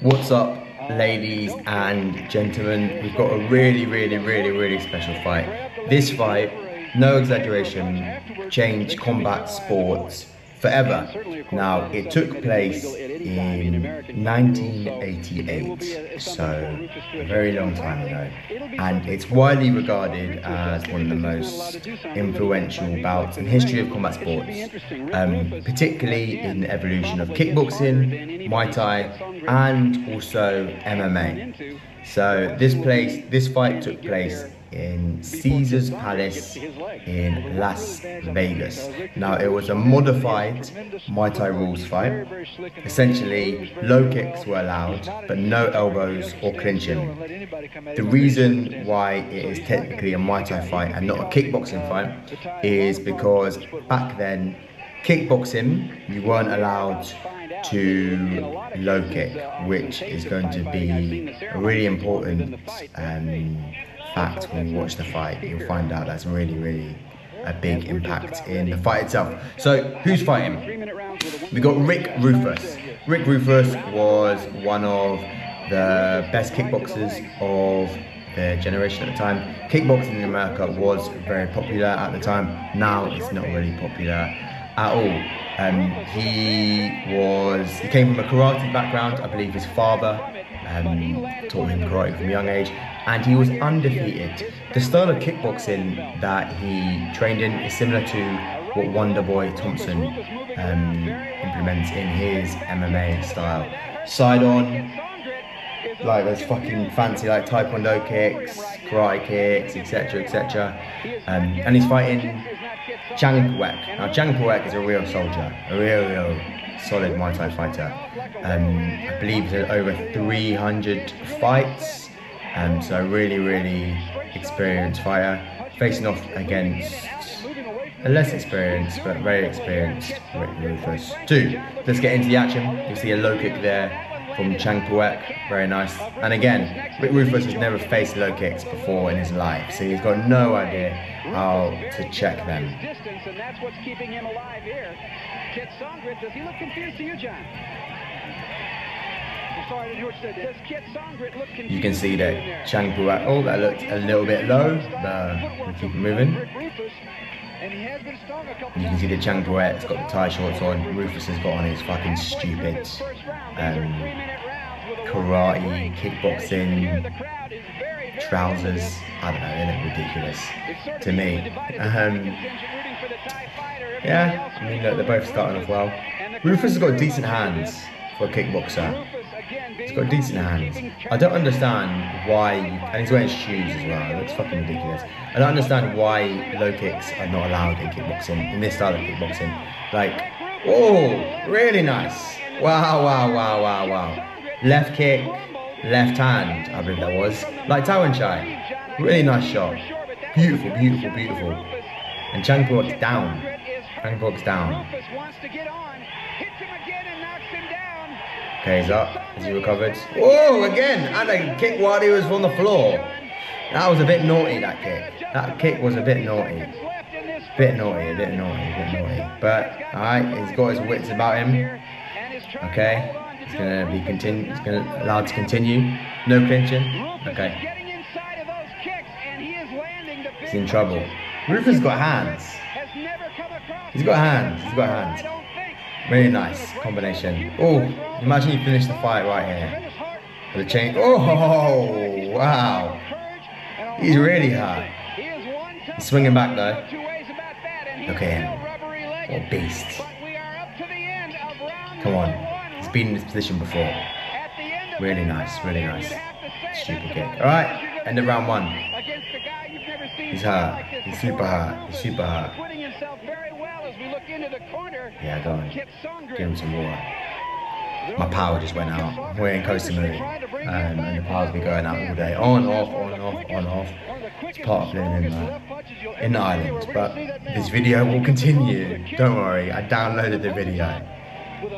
What's up, ladies and gentlemen? We've got a really special fight. This fight, no exaggeration, changed combat sports forever. Now, it took place in 1988, so a very long time ago, and it's widely regarded as one of the most influential bouts in the history of combat sports, particularly in the evolution of kickboxing, Muay Thai, and also MMA. So this fight took place in Caesar's Palace in Las Vegas. Now, it was a modified Muay Thai rules fight. Essentially, low kicks were allowed, but no elbows or clinching. The reason why it is technically a Muay Thai fight and not a kickboxing fight is because back then, kickboxing, you weren't allowed to low kick, which is going to be a really important fact when you watch the fight. You'll find out that's really a big impact in the fight itself. So who's fighting? We got Rofus. Rofus was one of the best kickboxers of their generation at the time. Kickboxing in America was very popular at the time. Now it's not really popular at all. He came from a karate background. I believe his father taught him karate from a young age, and he was undefeated. The style of kickboxing that he trained in is similar to what Wonderboy Thompson implements in his MMA style. Side on, like those fucking fancy like taekwondo kicks, karate kicks, etc. And he's fighting Changpuek. Now, Changpuek is a real soldier, a real solid Muay Thai fighter. I believe he's had over 300 fights, so a really experienced fighter, facing off against a less experienced but very experienced Rofus too. Let's get into the action. You see a low kick there from Changpuek, very nice. And again, Rofus has never faced low kicks before in his life, so he's got no idea how to check them. And that's what's keeping him alive here. Kietsongrit, does he look confused to you, John? I'm sorry, I didn't hear what you said. Does Kietsongrit look confused? You can see that Changpuek, oh, that looked a little bit low, but we keep it moving. You can see that Changpuek's got the tie shorts on. Rofus has got on his fucking stupid karate, kickboxing trousers. I don't know, they look ridiculous to me. Yeah, I mean, look, they're both starting off well. Rofus has got decent hands for a kickboxer. He's got decent hands. I don't understand why, and he's wearing shoes as well. It looks fucking ridiculous. I don't understand why low kicks are not allowed in kickboxing, in this style of kickboxing. Like, oh, really nice. Wow. Left kick, left hand, I believe that was. Like Tao and Chai. Really nice shot. Beautiful. And Changpuek's down. Okay, he's up. Has he recovered? Whoa, again! And a kick while he was on the floor. That was a bit naughty, that kick. That kick was a bit naughty. A bit naughty. But, alright, he's got his wits about him. Okay. He's gonna allowed to continue. No clinching. Okay. He's in trouble. Rofus got hands. He's got hands. Really nice combination. Oh, imagine you finish the fight right here. With a chain. Oh, wow. He's really hurt. He's swinging back though. Look at him. What a beast. Come on. He's been in this position before. Really nice. Stupid kick. Alright, end of round one. He's hurt. He's super hurt. Yeah, go on. Give him some water. My power just went out. We're in Koh Samui, and the power's been going out all day. On, off. It's part of living in the island. But this video will continue. Don't worry, I downloaded the video.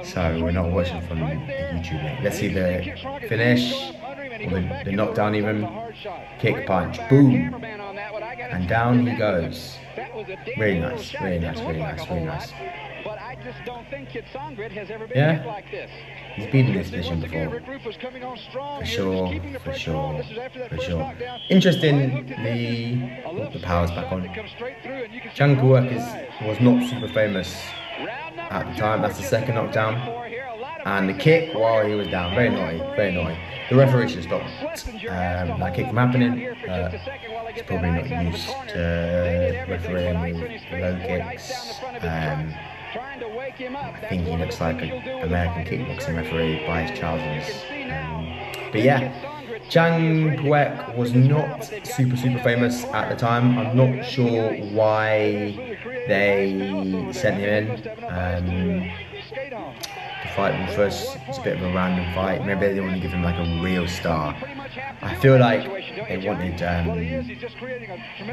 So we're not watching from the YouTube link. Let's see the finish, or the knockdown even. Kick, punch, boom. And down he goes. Really nice. But I just don't think Kietsongrit has ever been hit like this. He's been in this position before. For sure. Interestingly, the power's back on. Changpuek was not super famous at the time. That's the second knockdown. And the kick while he was down, very naughty, very naughty. The referee should stop that kick from happening. He's probably not used to refereeing with low kicks. I think he looks like an American kickboxing referee by his trousers. But yeah, Changpuek was not super famous at the time. I'm not sure why they sent him in. To fight Rofus, it's a bit of a random fight. Maybe they didn't want to give him like a real star. I feel like they wanted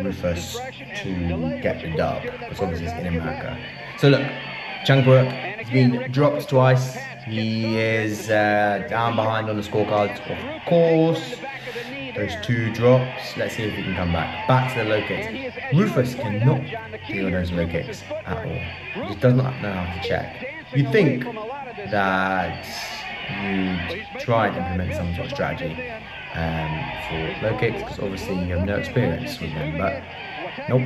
Rofus to get the dub, because obviously it's in America. So look, Changpuek has been dropped twice. He is down behind on the scorecards, of course. Those 2 drops. Let's see if he can come back. Back to the low kicks. Rofus cannot deal those low kicks at all. He just does not know how to check. You'd think that you'd try and implement some sort of strategy for low kicks, because obviously you have no experience with them, but nope.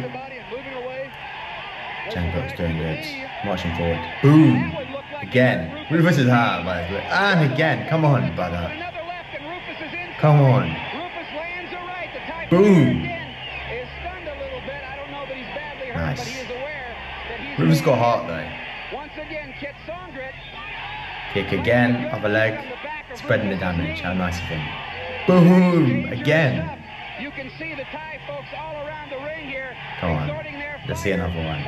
Changpuek's doing good. Marching forward. Boom! Again. Rofus is hard, by the way. And again. Come on, brother. Come on. Boom! Nice. Rofus got heart though. Kick again, other leg, spreading the damage. How nice of him. Boom! Again. Come on. Let's see another one.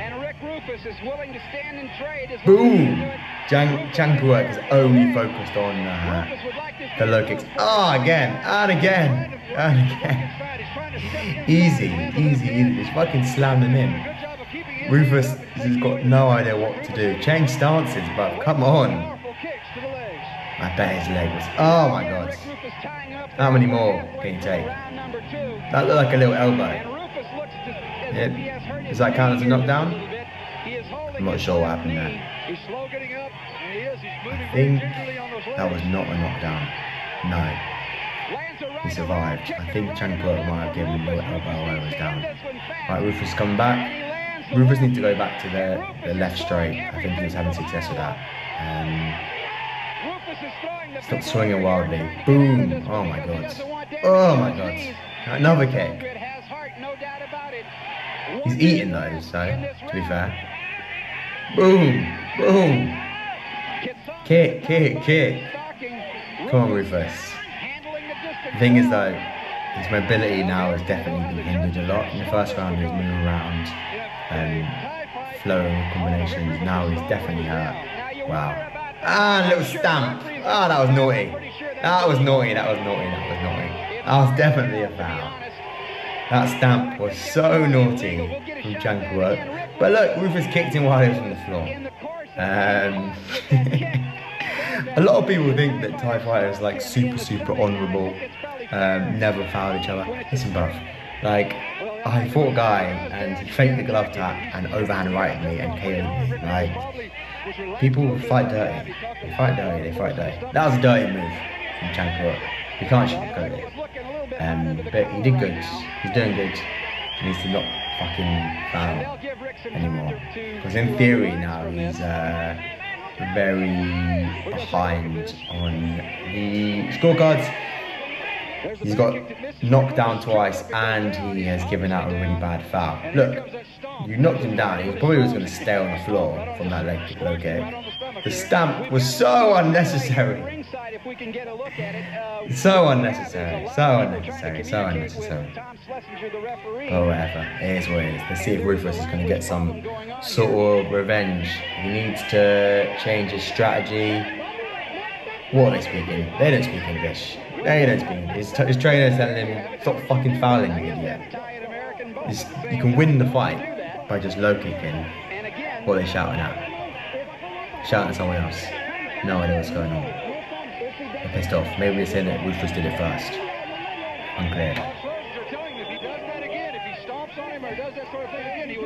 Boom! Changpuek is only focused on the low kicks. Oh, again, and again, and again. Easy. Just fucking slam them in. Rofus has got no idea what to do. Change stances, but come on. I bet his leg was... Oh my god. How many more can you take? That looked like a little elbow. Yeah. Does that count as a knockdown? I'm not sure what happened there. I think that was not a knockdown. No. He survived. I think Changpuek might have given him a little elbow while he was down. Right, Rofus coming back. Rofus needs to go back to the left straight. I think he was having success with that. Stop swinging wildly. Boom! Oh my god. Oh my god. Another kick. He's eating those, so, to be fair. Boom! Boom! Kick. Come on, Rofus. The thing is though, his mobility now has definitely been hindered a lot. In the first round he was moving around and flowing combinations. Now he's definitely hurt. Wow. Ah, a little stamp. Ah, that was naughty. That was definitely a foul. That stamp was so naughty from Changpuek. But look, Rofus kicked him while he was on the floor. A lot of people think that Thai fighters are like super honourable, never foul each other. Listen, bruv, like, I fought a guy and he faked the glove tap and overhand righted me and KO'd me. Like, people fight dirty. They fight dirty. That was a dirty move from Changpuek. You can't sugarcoat it. But he did good. He's doing good. He needs to not fucking foul anymore. Because in theory now he's very behind on the scorecards. He's got knocked down twice and he has given out a really bad foul. Look, you knocked him down. He probably was going to stay on the floor from that low kick. The stamp was so unnecessary. So unnecessary. But whatever, it is what it is. Let's see if Roufus is going to get some sort of revenge. He needs to change his strategy. What are they speaking? They don't speak English. They don't speak English. His trainer's telling him, stop fucking fouling, you idiot. You can win the fight by just low kicking. What are they shouting at? Shouting at someone else. No idea what's going on. They're pissed off. Maybe they're saying that Roufus did it first. Unclear.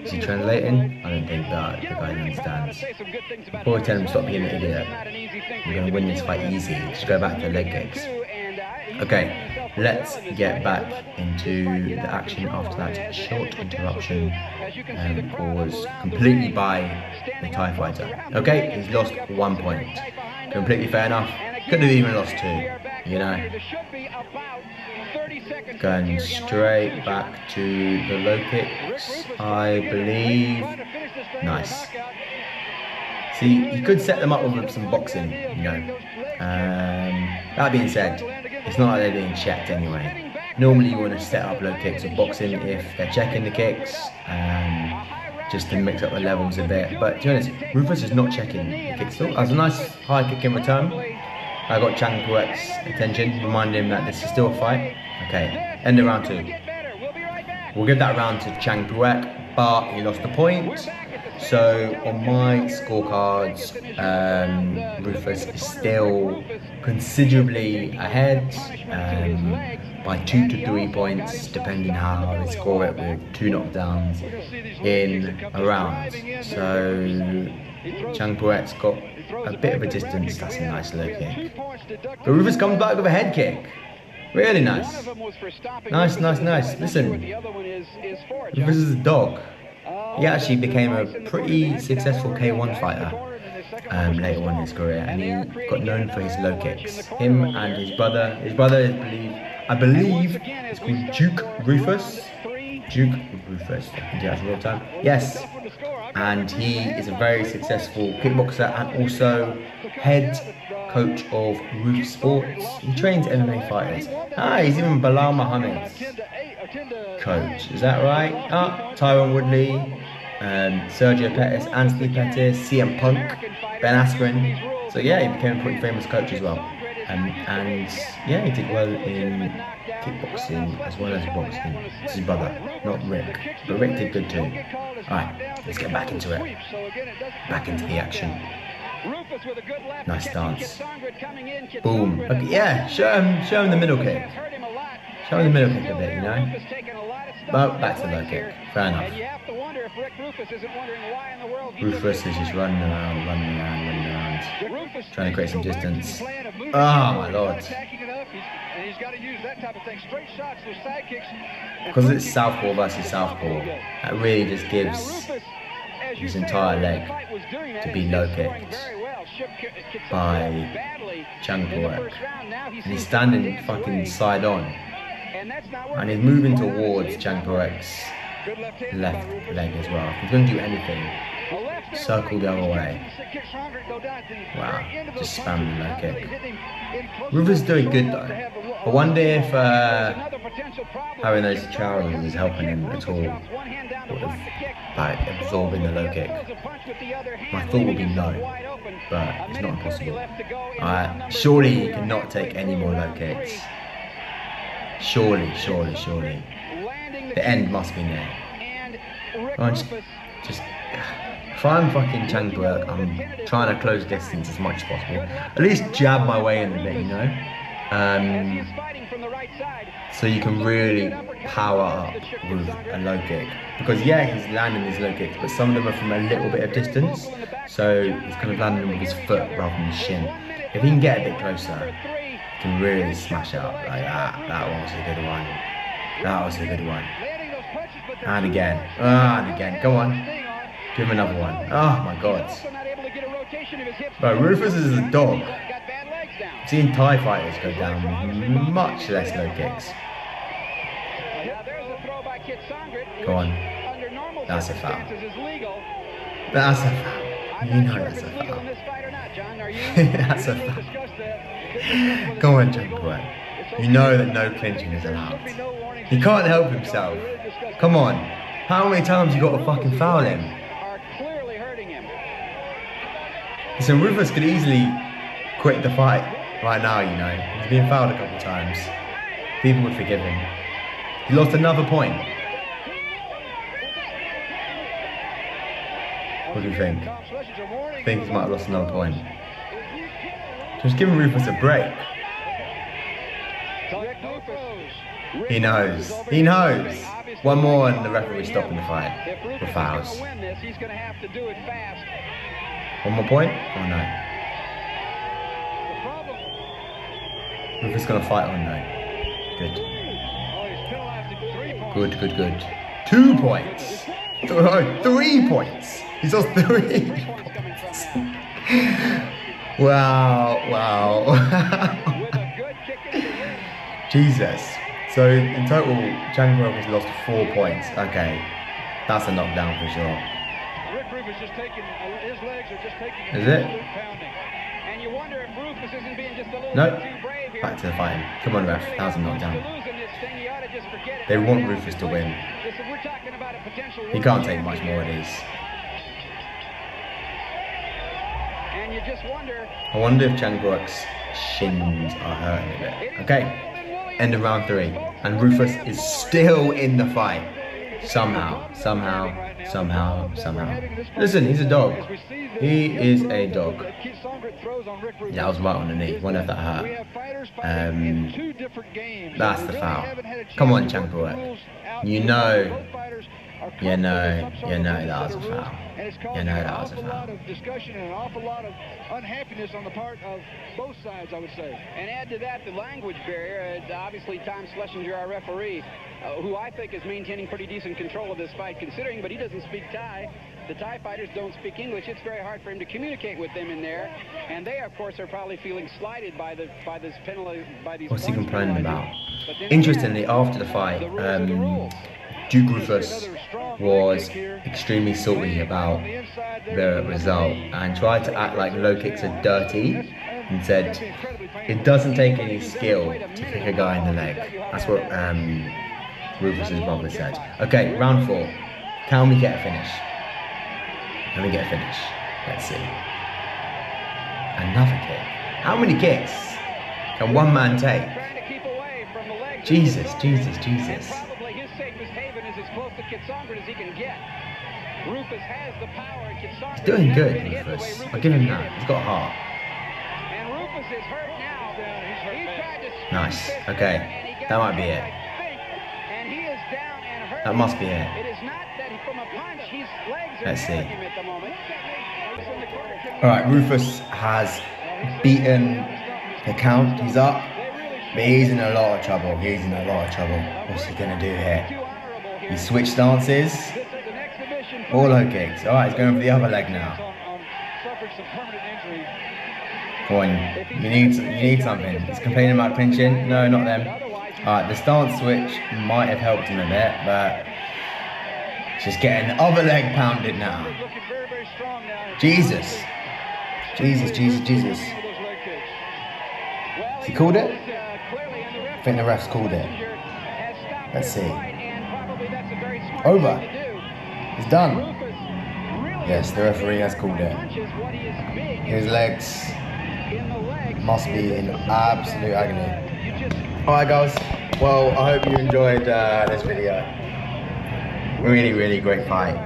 Is he translating? I don't think that the guy understands. Before I tell him stop being an idiot, we're going to win this fight easy. Just go back to leg kicks. Okay, let's get back into the action after that short interruption caused completely by the Thai fighter. Okay, he's lost 1 point. Completely fair enough. Could have even lost 2, you know. Going straight back to the low kicks, I believe. Nice. See, you could set them up with some boxing, you know. That being said, it's not like they're being checked anyway. Normally you want to set up low kicks with boxing if they're checking the kicks, just to mix up the levels a bit. But to be honest, Rufus is not checking the kicks still. That was a nice high kick in return. I got Changpuek's attention, reminding him that this is still a fight. Okay, end of round 2. We'll give that round to Changpuek, but he lost the point. So on my scorecards, Rufus is still considerably ahead by 2 to 3 points, depending how they score it with 2 knockdowns in a round. So Changpuek's got a bit of a distance. That's a nice low kick. But Rufus comes back with a head kick. Really nice. Nice, nice, nice. Listen, Rufus is a dog. He actually became a pretty successful K1 fighter later on in his career, and he got known for his low kicks. Him and his brother I believe it's called Duke Rofus. Duke Rofus, I think that's the real time. Yes, and he is a very successful kickboxer and also head coach of Roof Sports. He trains MMA fighters. He's even Bilal Muhammad's coach. Is that right? Tyron Woodley, Sergio Pettis, Anthony Pettis, CM Punk, Ben Askren. So yeah, he became a pretty famous coach as well. And yeah, he did well in kickboxing as well as boxing. It's his brother, not Rick. But Rick did good too. Alright, let's get back into it. Back into the action. Nice stance. Boom. Okay, yeah, show him the middle kick. Show him the middle kick a bit, you know. But back to the low kick. Fair enough. Rufus is just running around, trying to create some distance. Oh my lord. Because it's southpaw versus southpaw, that really just gives his entire leg to be low kicked by Changpuek. And he's standing fucking side on. And he's moving towards Changpuek's left leg as well. If he's going to do anything, circle the other way. Wow, just spamming the low kick. Rufus is doing good though. I wonder if having those chowers was helping him at all, like absorbing the low kick. My thought would be no, but it's not impossible. Surely he cannot take any more low kicks. Surely. The end must be near. Just if I'm fucking Changpuek, I'm trying to close distance as much as possible. At least jab my way in a bit, you know? So you can really power up with a low kick. Because yeah, he's landing his low kicks, but some of them are from a little bit of distance. So he's kind of landing them with his foot rather than his shin. If he can get a bit closer, he can really smash it up like that. That one was a good one. That was a good one. And again. Go on. Give him another one. Oh my god. But Rufus is a dog. I've seen Thai fighters go down with much less low kicks. Go on. That's a foul. That's a foul. You know that's a foul. That's a foul. Go on, Changpuek. You know that no clinching is allowed. He can't help himself. Come on. How many times you got to fucking foul him? Listen, Rufus could easily quit the fight right now, you know. He's been fouled a couple of times. People would forgive him. He lost another point. What do you think? I think he might have lost another point. Just giving Rufus a break. He knows. He knows. One more and the referee's stopping the fight for fouls. He's going to have to do it fast. One more point? Oh no. Rufus gonna fight or no? Good. Good, good, good. 2 points. 3 points. He's lost 3 points. Wow, wow. Jesus. So in total, Changpuek has lost 4 points. Okay, that's a knockdown for sure. Rufus just taking his legs are just taking. Is it? And you wonder if Rufus isn't being just a little Nope. bit too brave here. Back to the fighting. Come on, ref. That was a knockdown. They want Rufus to win. He can't take much more of these. And you just wonder. I wonder if Changpuek's shins are hurting a bit. Okay, end of round 3. And Rufus is still in the fight. Somehow. Listen, he's a dog. He is a dog. Yeah, I was right on the knee. Wonder if that hurt. That's the foul. Come on, Changpuek. You know that was a foul. You know that was a foul. Discussion and an awful lot of unhappiness on the part of both sides, I would say. And add to that the language barrier. Obviously, Tom Schlesinger, our referee, who I think is maintaining pretty decent control of this fight, considering, but he doesn't speak Thai. The Thai fighters don't speak English. It's very hard for him to communicate with them in there, and they, of course, are probably feeling slighted by this penalty, by these. What's he complaining about? Interestingly, after the fight, Duke Rofus was extremely salty about the result and tried to act like low kicks are dirty and said it doesn't take any skill to kick a guy in the leg. That's what Rufus's brother said. Okay, round 4. Can we get a finish? Can we get a finish? Let's see. Another kick. How many kicks can one man take? Jesus. His safest haven is as close to Kietsongrit as he can get. Rufus has the power. He's doing good, Rufus. I'll give him that. He's got heart. And Rufus is hurt now. He tried to nice. Okay, that might be it. And he is down and hurt. That must be it. It is not that from a punch, his legs are Let's see. him at the moment. Alright, Rufus has beaten the count. He's up. But he's in a lot of trouble. What's he going to do here? He switched stances. All low kicks. Alright, he's going for the other leg now. Come on, you need something. He's complaining about pinching. No, not them. Alright, the stance switch might have helped him a bit, but just getting the other leg pounded now. Jesus. Has he called it? I think the ref's called it. Let's see. Over. It's done. Yes, the referee has called it. His legs must be in absolute agony. Alright guys, well I hope you enjoyed this video. Really great fight.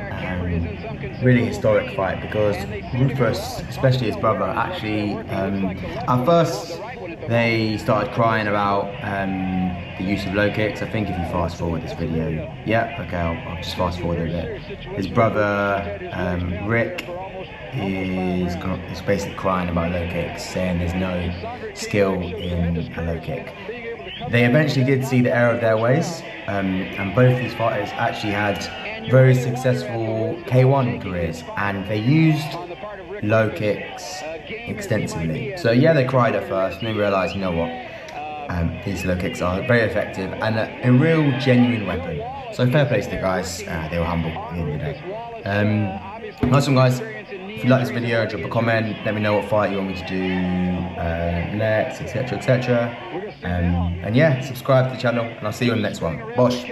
Really historic fight because Rufus, especially his brother, actually at first they started crying about the use of low kicks. I think if you fast forward this video, yeah, okay, I'll just fast forward a bit. His brother Rick is basically crying about low kicks, saying there's no skill in a low kick. They eventually did see the error of their ways, and both these fighters actually had very successful K1 careers, and they used low kicks extensively. So yeah, they cried at first, and they realised, you know what, these low kicks are very effective and a real genuine weapon. So fair play to the guys, they were humble at the end of the day. Nice one guys. If you like this video, drop a comment, let me know what fight you want me to do next, etc. And yeah, subscribe to the channel, and I'll see you on the next one. Bosh.